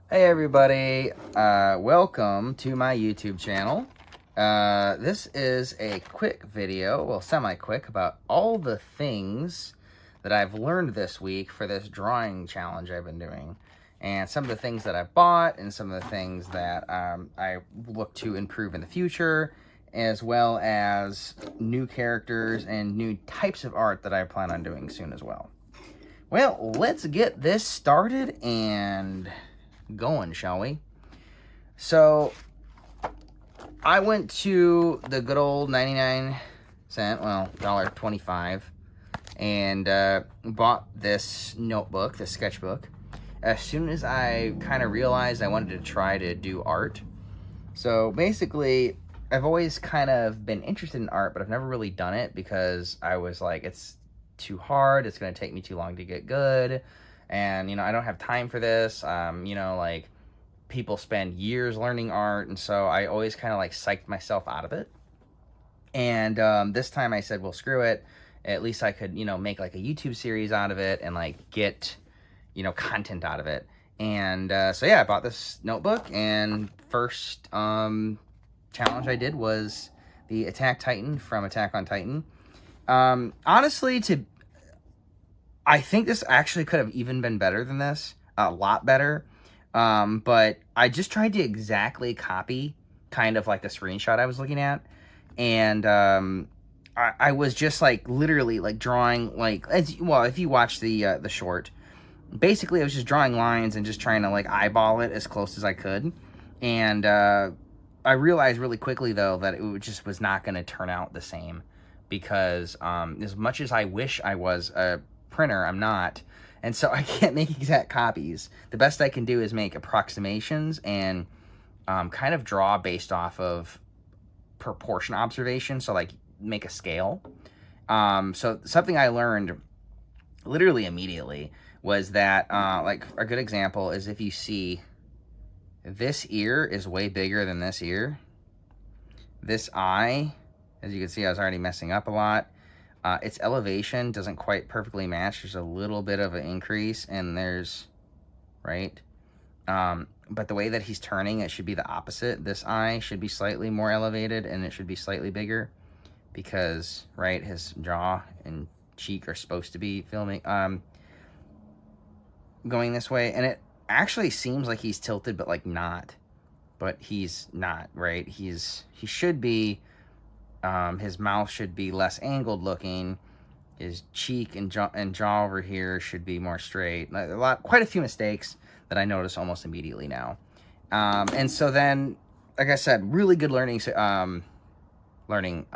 Hey everybody, welcome to my YouTube channel. This is a quick video, well semi-quick, about all the things that I've learned this week for this drawing challenge I've been doing. And some of the things that I've bought and some of the things that I look to improve in the future, as well as new characters and new types of art that I plan on doing soon as well. Well, let's get this started and going, shall we? So I went to the good old 99-cent, well, $1.25, and bought this notebook, this sketchbook, as soon as I kind of realized I wanted to try to do art. So basically, I've always kind of been interested in art, but I've never really done it because I was like, it's too hard, it's going to take me too long to get good, and, I don't have time for this. Like, people spend years learning art, and so I always kind of like psyched myself out of it. And this time I said, well, screw it. At least I could, make like a YouTube series out of it and like get, content out of it. And so yeah, I bought this notebook, and first challenge I did was the Attack Titan from Attack on Titan. Honestly, I think this actually could have even been better than this, a lot better. But I just tried to exactly copy kind of like the screenshot I was looking at. And I was just like literally like drawing like, if you watch the short, basically I was just drawing lines and just trying to like eyeball it as close as I could. And I realized really quickly though that it just was not going to turn out the same, because as much as I wish I was a printer, I'm not. And so I can't make exact copies. The best I can do is make approximations and kind of draw based off of proportion observation. So like make a scale. So something I learned literally immediately was that like a good example is if you see this ear is way bigger than this ear. This eye, as you can see, I was already messing up a lot. Its elevation doesn't quite perfectly match. There's a little bit of an increase, and there's, right? But the way that he's turning, it should be the opposite. This eye should be slightly more elevated, and it should be slightly bigger, because, right, his jaw and cheek are supposed to be going this way. And it actually seems like he's tilted, but, like, not. But he's not, right? He should be... his mouth should be less angled looking. His cheek and jaw over here should be more straight. Quite a few mistakes that I notice almost immediately now. And so then, like I said, really good learning. Learning.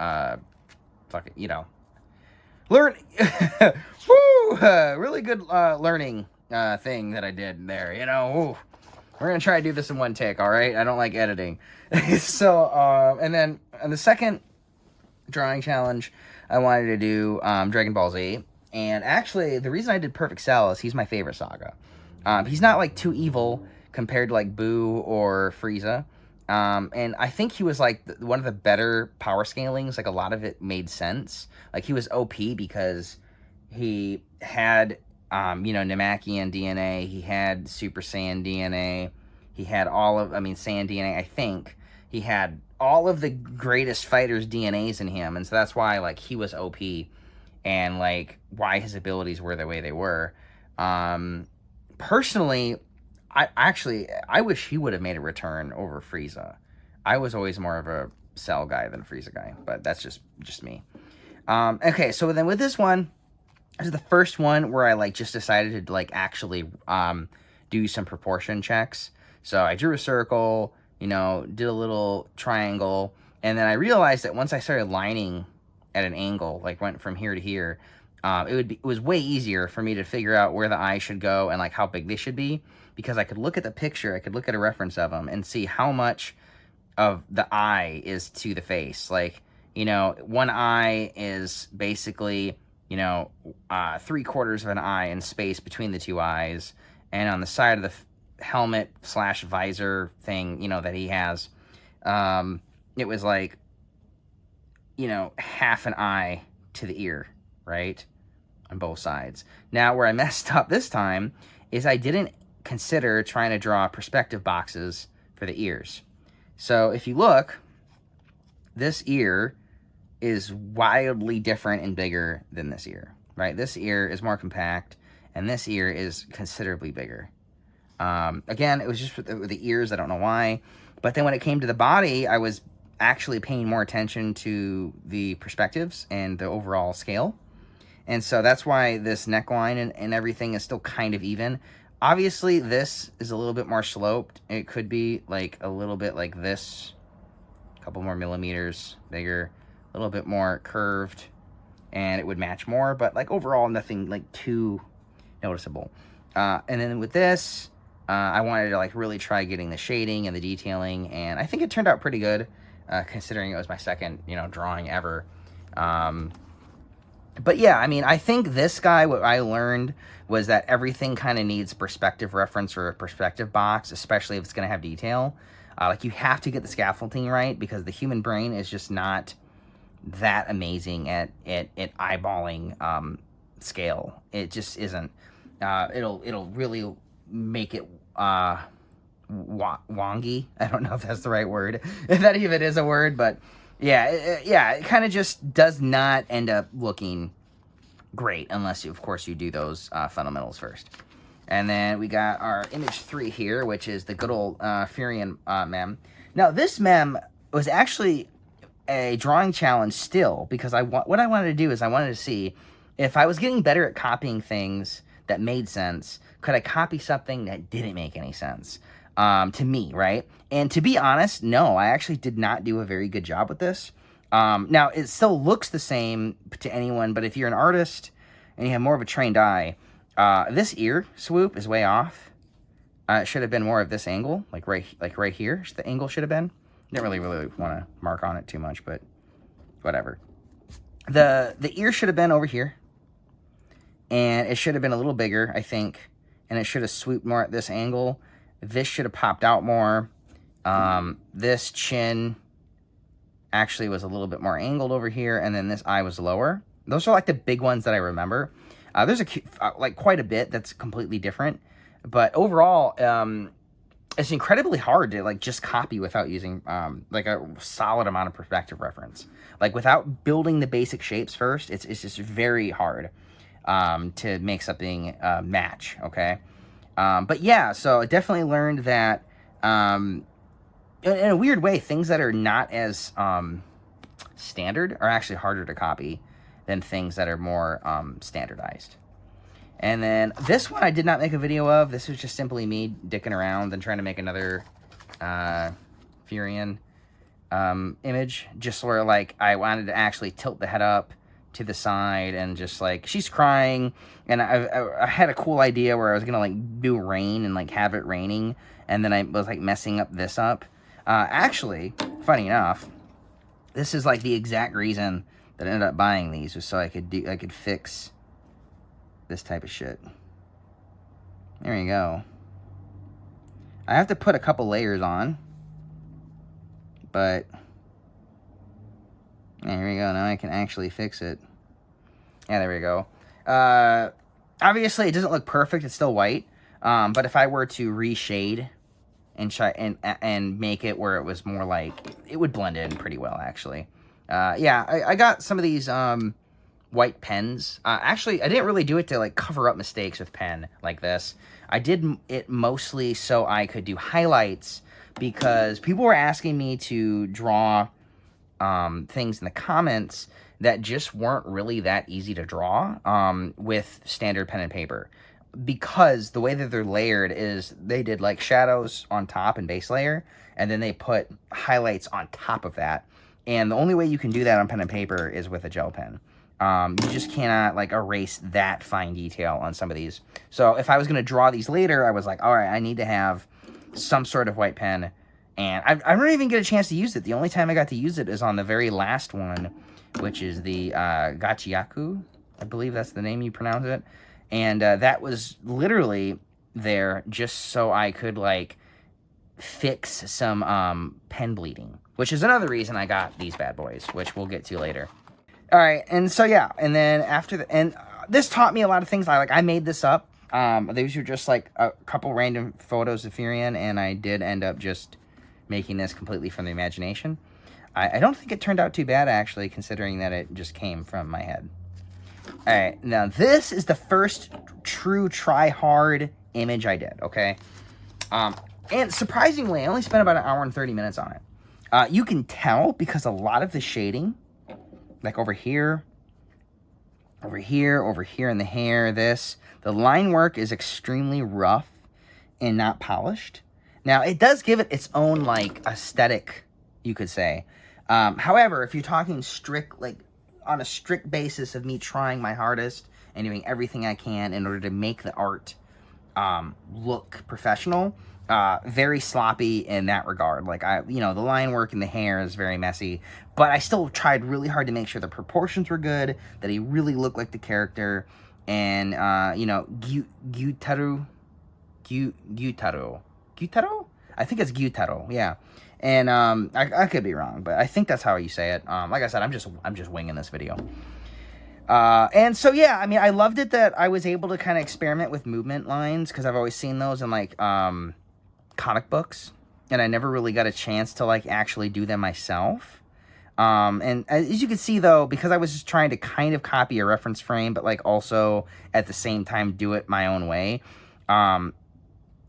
Woo! Really good learning thing that I did there. Ooh. We're going to try to do this in one take, all right? I don't like editing. So, and then the second drawing challenge, I wanted to do Dragon Ball Z. And actually, the reason I did Perfect Cell is he's my favorite saga. He's not, like, too evil compared to, like, Boo or Frieza. And I think he was, like, one of the better power scalings. Like, a lot of it made sense. Like, he was OP because he had... Namekian DNA, he had Super Saiyan DNA, he had Saiyan DNA, I think. He had all of the greatest fighters' DNAs in him, and so that's why, like, he was OP, and, like, why his abilities were the way they were. Personally, I wish he would have made a return over Frieza. I was always more of a Cell guy than Frieza guy, but that's just me. Okay, so then with this one, this is the first one where I, like, just decided to, like, actually do some proportion checks. So I drew a circle, did a little triangle, and then I realized that once I started lining at an angle, like went from here to here, it was way easier for me to figure out where the eyes should go and, like, how big they should be, because I could look at the picture, I could look at a reference of them and see how much of the eye is to the face. Like, one eye is basically... 3/4 of an eye in space between the two eyes, and on the side of the helmet / visor thing, that he has, it was like, half an eye to the ear, right? On both sides. Now, where I messed up this time is I didn't consider trying to draw perspective boxes for the ears. So if you look, this ear is wildly different and bigger than this ear, right? This ear is more compact, and this ear is considerably bigger. Again, it was just with the ears. I don't know why. But then when it came to the body, I was actually paying more attention to the perspectives and the overall scale. And so that's why this neckline and everything is still kind of even. Obviously, this is a little bit more sloped. It could be like a little bit like this, a couple more millimeters bigger, a little bit more curved, and it would match more. But like overall, nothing like too noticeable. And then with this, I wanted to like really try getting the shading and the detailing, and I think it turned out pretty good, considering it was my second, drawing ever. But yeah, I mean, I think this guy, what I learned was that everything kind of needs perspective reference or a perspective box, especially if it's going to have detail. Like you have to get the scaffolding right, because the human brain is just not that amazing at eyeballing scale. It just isn't. It'll really make it wonky. I don't know if that's the right word, if that even is a word, but yeah, it kind of just does not end up looking great unless, of course, you do those fundamentals first. And then we got our image 3 here, which is the good old Furion mem. Now, this mem was actually a drawing challenge still, because what I wanted to do is I wanted to see if I was getting better at copying things that made sense, could I copy something that didn't make any sense to me, right? And to be honest, no, I actually did not do a very good job with this. Now, it still looks the same to anyone, but if you're an artist and you have more of a trained eye, this ear swoop is way off. It should have been more of this angle, like right here. The angle should have been. Didn't really want to mark on it too much, but whatever. The ear should have been over here, and it should have been a little bigger, I think, and it should have swooped more at this angle. This should have popped out more. This chin actually was a little bit more angled over here, and then this eye was lower. Those are like the big ones that I remember. There's like quite a bit that's completely different, but overall, it's incredibly hard to like just copy without using like a solid amount of perspective reference. Like without building the basic shapes first, it's just very hard to make something match. Okay, but yeah, so I definitely learned that in a weird way, things that are not as standard are actually harder to copy than things that are more standardized. And then this one I did not make a video of. This was just simply me dicking around and trying to make another Furion image. Just where like I wanted to actually tilt the head up to the side and just like she's crying, and I had a cool idea where I was gonna like do rain and like have it raining, and then I was like messing up this up. Actually, funny enough, this is like the exact reason that I ended up buying these, was so I could fix this type of shit. There you go. I have to put a couple layers on, but there we go. Now I can actually fix it. Yeah, there we go. Obviously, it doesn't look perfect. It's still white. But if I were to reshade and try and make it where it was more like, it would blend in pretty well, actually. Yeah, I got some of these white pens. Actually, I didn't really do it to like cover up mistakes with pen like this. I did it mostly so I could do highlights, because people were asking me to draw things in the comments that just weren't really that easy to draw with standard pen and paper, because the way that they're layered is they did like shadows on top and base layer, and then they put highlights on top of that. And the only way you can do that on pen and paper is with a gel pen. You just cannot like erase that fine detail on some of these. So if I was going to draw these later, I was like, all right, I need to have some sort of white pen. And I don't even get a chance to use it. The only time I got to use it is on the very last one, which is the Gachiaku. I believe that's the name you pronounce it. And that was literally there just so I could like fix some pen bleeding, which is another reason I got these bad boys, which we'll get to later. All right, and so yeah, and then after and this taught me a lot of things. I made this up These were just like a couple random photos of Furion, and I did end up just making this completely from the imagination. I don't think it turned out too bad, actually, considering that it just came from my head. Alright, now this is the first true try-hard image I did, okay? And surprisingly, I only spent about 1 hour and 30 minutes on it. You can tell because a lot of the shading, like over here in the hair, the line work is extremely rough and not polished. Now, it does give it its own, like, aesthetic, you could say. However, if you're talking strict, like, on a strict basis of me trying my hardest and doing everything I can in order to make the art look professional, very sloppy in that regard. Like, the line work in the hair is very messy, but I still tried really hard to make sure the proportions were good, that he really looked like the character, and, Gyutaro? I think it's Gyutaro, yeah. And I could be wrong, but I think that's how you say it. Like I said, I'm just winging this video. And so, yeah, I mean, I loved it that I was able to kind of experiment with movement lines, because I've always seen those in, like, comic books, and I never really got a chance to, like, actually do them myself. And as you can see, though, because I was just trying to kind of copy a reference frame, but, like, also at the same time do it my own way,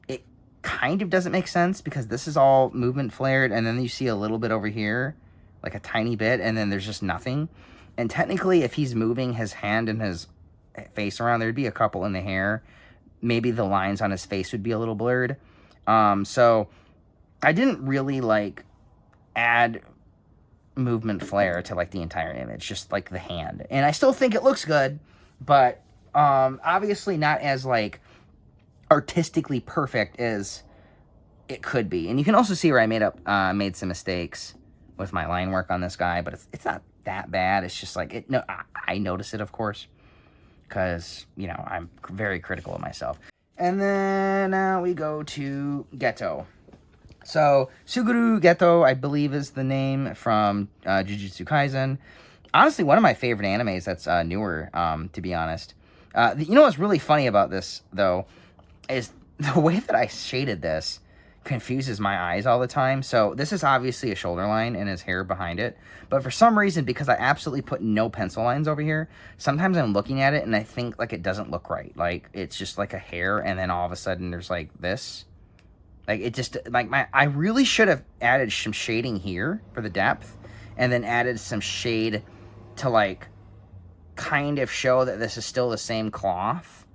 it kind of doesn't make sense, because this is all movement flared, and then you see a little bit over here, like a tiny bit, and then there's just nothing. And technically, if he's moving his hand and his face around, there'd be a couple in the hair. Maybe the lines on his face would be a little blurred. So I didn't really, like, add movement flare to, like, the entire image, just, like, the hand. And I still think it looks good, but obviously not as, like, artistically perfect as it could be. And you can also see where I made some mistakes with my line work on this guy, but it's not that bad. It's just like, I notice it, of course, because, I'm very critical of myself. And then we go to Geto. So, Suguru Geto, I believe, is the name from Jujutsu Kaisen. Honestly, one of my favorite animes that's newer, to be honest. What's really funny about this, though, is the way that I shaded this confuses my eyes all the time. So this is obviously a shoulder line and his hair behind it, but for some reason, because I absolutely put no pencil lines over here, sometimes I'm looking at it and I think, like, it doesn't look right. Like, it's just like a hair, and then all of a sudden there's, like, this. Like, it just, like, I really should have added some shading here for the depth, and then added some shade to, like, kind of show that this is still the same cloth,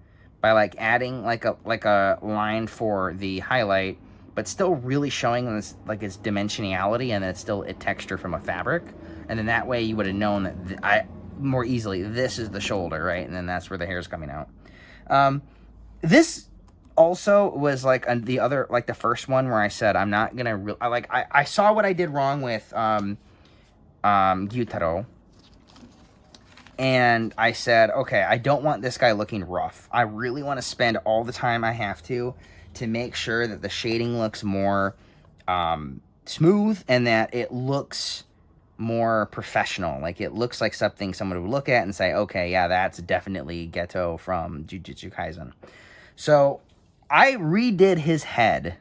by, like, adding like a line for the highlight, but still really showing this, like, its dimensionality, and then it's still a texture from a fabric. And then that way you would have known that more easily, this is the shoulder, right? And then that's where the hair is coming out. This also was, like, the other, like, the first one where I said, I'm not gonna, I saw what I did wrong with Gyutaro. And I said, okay, I don't want this guy looking rough. I really want to spend all the time I have to make sure that the shading looks more smooth, and that it looks more professional. Like, it looks like something someone would look at and say, okay, yeah, that's definitely Geto from Jujutsu Kaisen. So I redid his head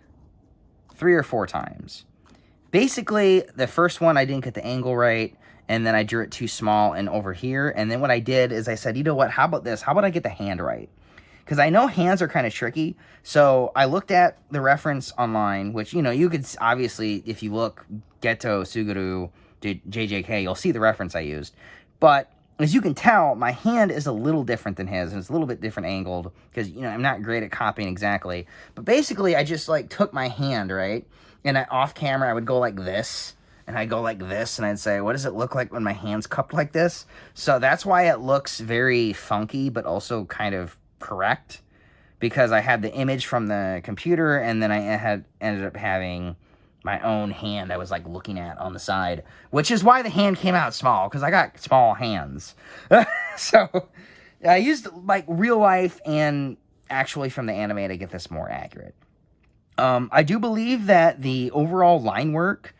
3 or 4 times. Basically, the first one, I didn't get the angle right, and then I drew it too small and over here. And then what I did is I said, you know what, how about this? How about I get the hand right? Because I know hands are kind of tricky. So I looked at the reference online, which, you could obviously, if you look, Geto, Suguru, JJK, you'll see the reference I used. But as you can tell, my hand is a little different than his, and it's a little bit different angled, because, I'm not great at copying exactly. But basically, I just, like, took my hand, right? And off camera, I would go like this, and I'd go like this, and I'd say, what does it look like when my hand's cupped like this? So that's why it looks very funky, but also kind of correct, because I had the image from the computer, and then I ended up having my own hand I was, like, looking at on the side, which is why the hand came out small, because I got small hands. So I used, like, real life and actually from the anime to get this more accurate. I do believe that the overall line work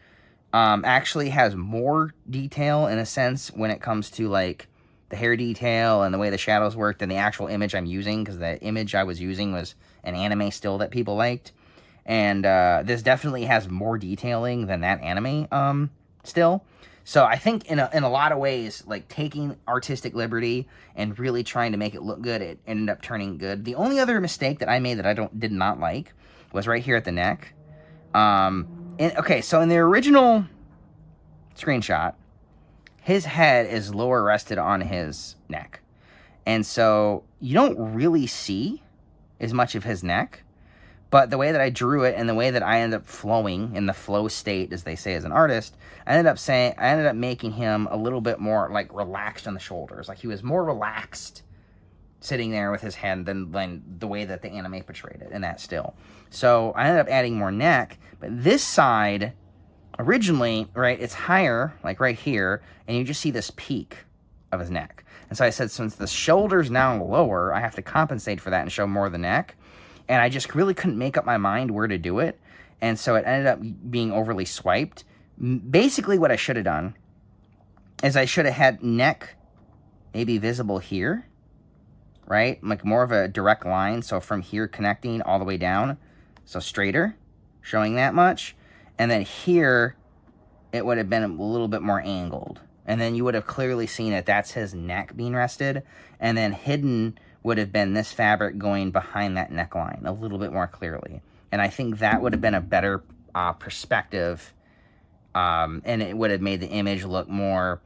actually has more detail, in a sense, when it comes to, like, the hair detail and the way the shadows worked than the actual image I'm using, because the image I was using was an anime still that people liked. And this definitely has more detailing than that anime still. So I think in a lot of ways, like taking artistic liberty and really trying to make it look good, it ended up turning good. The only other mistake that I made that I did not like was right here at the neck. Okay, so in the original screenshot, his head is lower rested on his neck. And so you don't really see as much of his neck. But the way that I drew it and the way that I ended up flowing in the flow state, as they say as an artist, I ended up making him a little bit more like relaxed on the shoulders. Like he was more relaxed sitting there with his head than the way that the anime portrayed it in that still. So I ended up adding more neck. But this side, originally, right, it's higher, like right here, and you just see this peak of his neck. And so I said, since the shoulder's now lower, I have to compensate for that and show more of the neck. And I just really couldn't make up my mind where to do it. And so it ended up being overly swiped. Basically, what I should have done is I should have had neck maybe visible here, right? Like more of a direct line. So from here connecting all the way down. So straighter, showing that much. And then here, it would have been a little bit more angled. And then you would have clearly seen that that's his neck being rested. And then hidden would have been this fabric going behind that neckline a little bit more clearly. And I think that would have been a better perspective, and it would have made the image look more,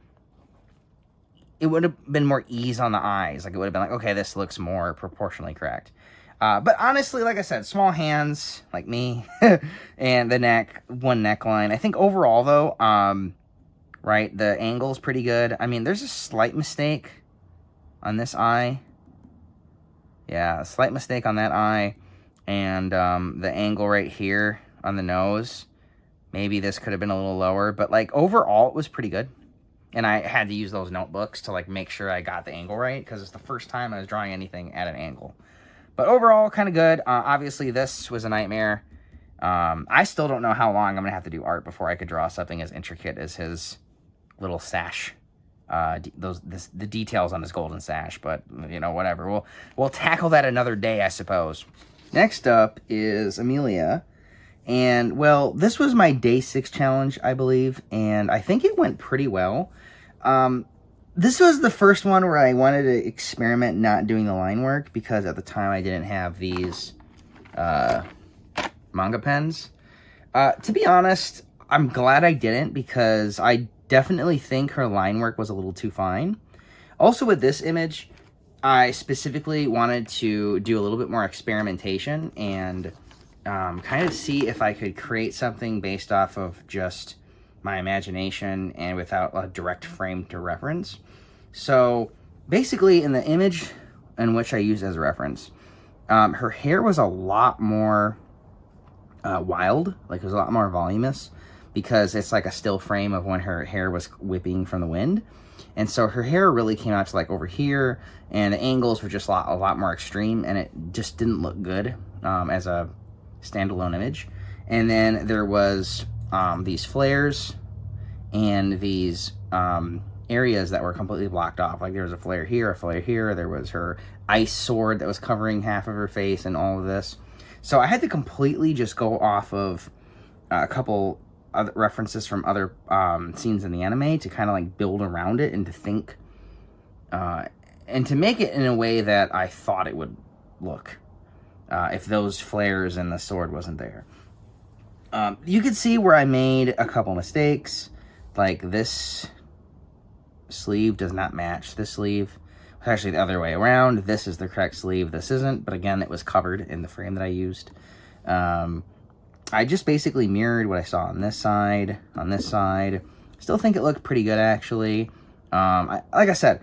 it would have been more ease on the eyes. Like it would have been like, okay, this looks more proportionally correct. But honestly, like I said, small hands like me and the neck, one neckline. I think overall though, right, the angle's pretty good. I mean, there's a slight mistake on this eye. Yeah, a slight mistake on that eye, and the angle right here on the nose. Maybe this could have been a little lower, but like overall it was pretty good. And I had to use those notebooks to like make sure I got the angle right, because it's the first time I was drawing anything at an angle. But overall, kind of good. Obviously, this was a nightmare. I still don't know how long I'm gonna have to do art before I could draw something as intricate as his little sash. The details on his golden sash, but you know, whatever. We'll tackle that another day, I suppose. Next up is Amelia, and well, this was my day 6 challenge, I believe, and I think it went pretty well. This was the first one where I wanted to experiment not doing the line work, because at the time I didn't have these manga pens. To be honest, I'm glad I didn't, because I definitely think her line work was a little too fine. Also with this image, I specifically wanted to do a little bit more experimentation and kind of see if I could create something based off of just my imagination and without a direct frame to reference. So basically in the image in which I used as a reference, her hair was a lot more wild, like it was a lot more voluminous, because it's like a still frame of when her hair was whipping from the wind. And so her hair really came out to like over here, and the angles were just a lot more extreme, and it just didn't look good as a standalone image. And then there was these flares and these areas that were completely blocked off. Like there was a flare here, a flare here. There was her ice sword that was covering half of her face and all of this. So I had to completely just go off of a couple other references from other scenes in the anime to kind of like build around it and to think and to make it in a way that I thought it would look if those flares and the sword wasn't there. You could see where I made a couple mistakes, like this sleeve does not match this sleeve. It's actually the other way around. This is the correct sleeve, this isn't, but again, it was covered in the frame that I used. I just basically mirrored what I saw on this side, Still think it looked pretty good, actually. Like I said,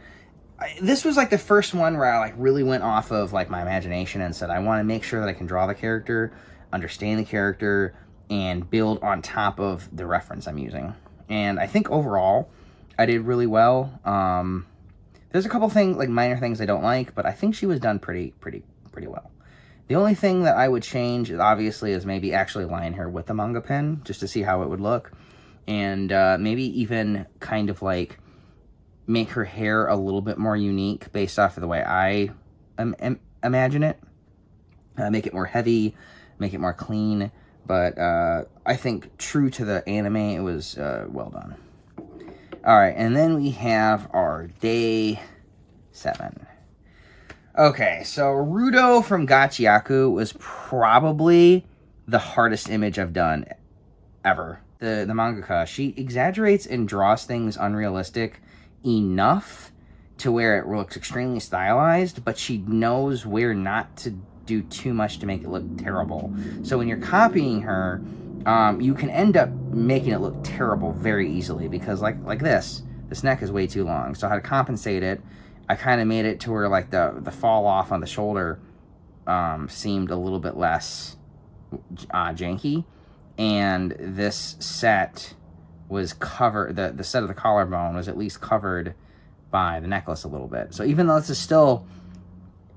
this was like the first one where I like really went off of like my imagination and said, I want to make sure that I can draw the character, understand the character, and build on top of the reference I'm using. And I think overall, I did really well. There's a couple things, like minor things I don't like, but I think she was done pretty well. The only thing that I would change, obviously, is maybe actually line her with the manga pen, just to see how it would look. And maybe even kind of like make her hair a little bit more unique based off of the way I imagine it. Make it more heavy, make it more clean. But I think true to the anime, it was well done. All right, and then we have our day 7. Okay, so Rudo from Gachiaku was probably the hardest image I've done ever. The mangaka, she exaggerates and draws things unrealistic enough to where it looks extremely stylized, but she knows where not to do too much to make it look terrible. So when you're copying her, you can end up making it look terrible very easily, because like this neck is way too long. So how to compensate it, I kind of made it to where like the fall off on the shoulder seemed a little bit less janky, and this set was covered, the set of the collarbone was at least covered by the necklace a little bit. So even though this is still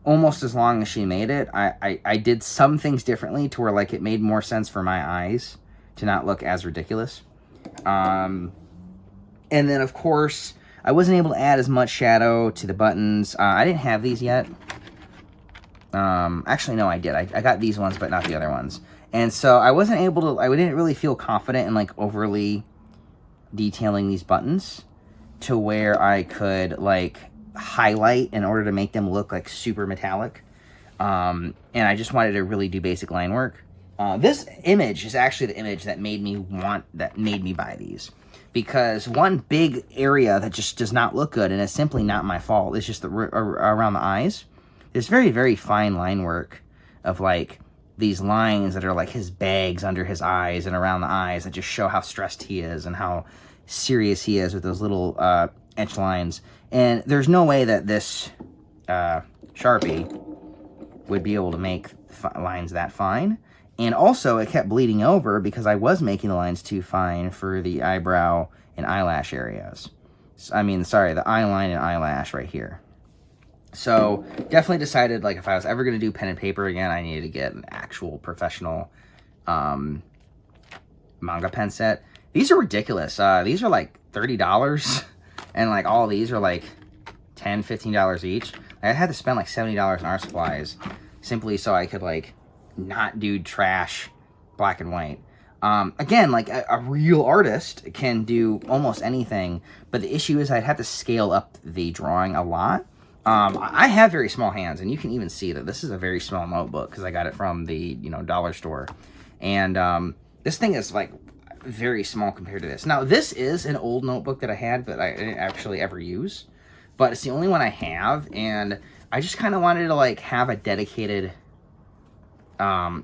almost as long as she made it, I did some things differently to where like it made more sense for my eyes to not look as ridiculous. And then of course I wasn't able to add as much shadow to the buttons. I didn't have these yet. Actually no, I did. I got these ones but not the other ones. And so I wasn't able to, I didn't really feel confident in like overly detailing these buttons to where I could like highlight in order to make them look like super metallic. And I just wanted to really do basic line work. This image is actually the image that made me buy these, because one big area that just does not look good, and it's simply not my fault, it's just around the eyes. There's very, very fine line work of like these lines that are like his bags under his eyes and around the eyes that just show how stressed he is and how serious he is with those little etch lines. And there's no way that this Sharpie would be able to make lines that fine. And also it kept bleeding over because I was making the lines too fine for the eyebrow and eyelash areas. I mean, sorry, the eyeline and eyelash right here. So definitely decided, like, if I was ever going to do pen and paper again, I needed to get an actual professional manga pen set. These are ridiculous. These are like $30, and like all these are like $10, $15 each. I had to spend like $70 on art supplies simply so I could like not do trash black and white. Again, like a real artist can do almost anything, but the issue is I'd have to scale up the drawing a lot. I have very small hands, and you can even see that this is a very small notebook because I got it from the, dollar store. And this thing is like very small compared to this. Now, this is an old notebook that I had that I didn't actually ever use, but it's the only one I have, and I just kind of wanted to like have a dedicated, I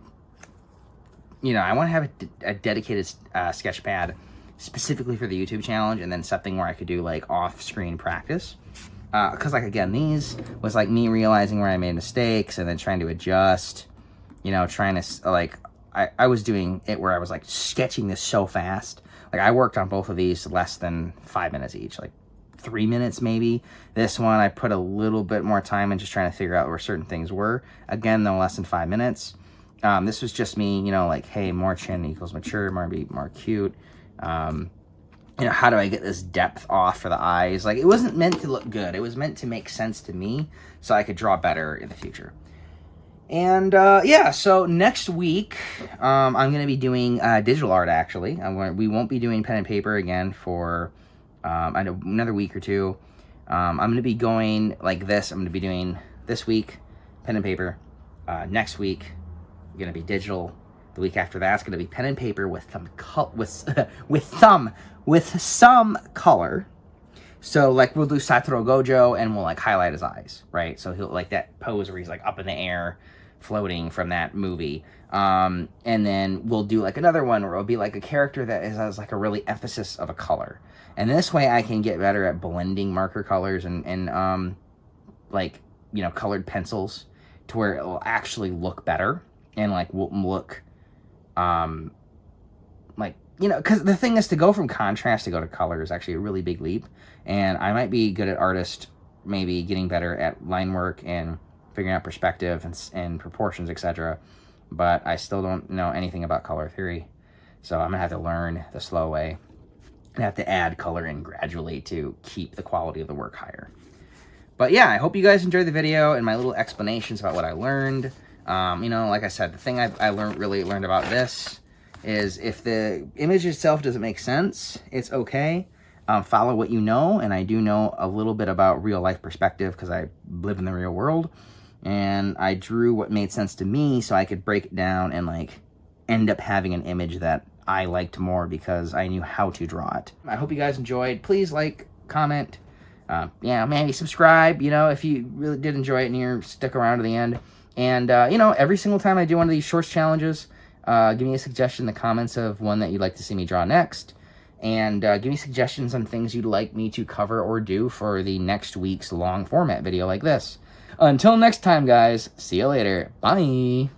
want to have a dedicated sketch pad specifically for the YouTube challenge, and then something where I could do like off-screen practice. Because, like, again, these was, like, me realizing where I made mistakes and then trying to adjust, trying to, like, I was doing it where I was, like, sketching this so fast. Like, I worked on both of these less than 5 minutes each, like, 3 minutes maybe. This one, I put a little bit more time in just trying to figure out where certain things were. Again, though, less than 5 minutes. This was just me, like, hey, more chin equals mature, more cute. How do I get this depth off for the eyes? Like, it wasn't meant to look good. It was meant to make sense to me so I could draw better in the future. And, yeah, so next week, I'm going to be doing digital art, actually. We won't be doing pen and paper again for another week or two. I'm going to be going like this. I'm going to be doing this week, pen and paper. Next week, going to be digital. The week after that's going to be pen and paper with some color. So like we'll do Satoru Gojo and we'll like highlight his eyes, right? So he'll like that pose where he's like up in the air floating from that movie. And then we'll do like another one where it'll be like a character that has like a really emphasis of a color. And this way I can get better at blending marker colors and colored pencils to where it will actually look better and like will look because the thing is, to go from contrast to go to color is actually a really big leap. And I might be good at artist, maybe getting better at line work and figuring out perspective and proportions, etc. But I still don't know anything about color theory. So I'm going to have to learn the slow way. I have to add color in gradually to keep the quality of the work higher. But yeah, I hope you guys enjoyed the video and my little explanations about what I learned. You know, like I said, the thing I really learned about this is if the image itself doesn't make sense, it's okay. Follow what you know, and I do know a little bit about real life perspective because I live in the real world, and I drew what made sense to me so I could break it down and like end up having an image that I liked more because I knew how to draw it. I hope you guys enjoyed. Please like, comment, yeah, maybe subscribe, you know, if you really did enjoy it and you're stuck around to the end. And, you know, every single time I do one of these shorts challenges, give me a suggestion in the comments of one that you'd like to see me draw next. And give me suggestions on things you'd like me to cover or do for the next week's long format video like this. Until next time, guys, see you later. Bye.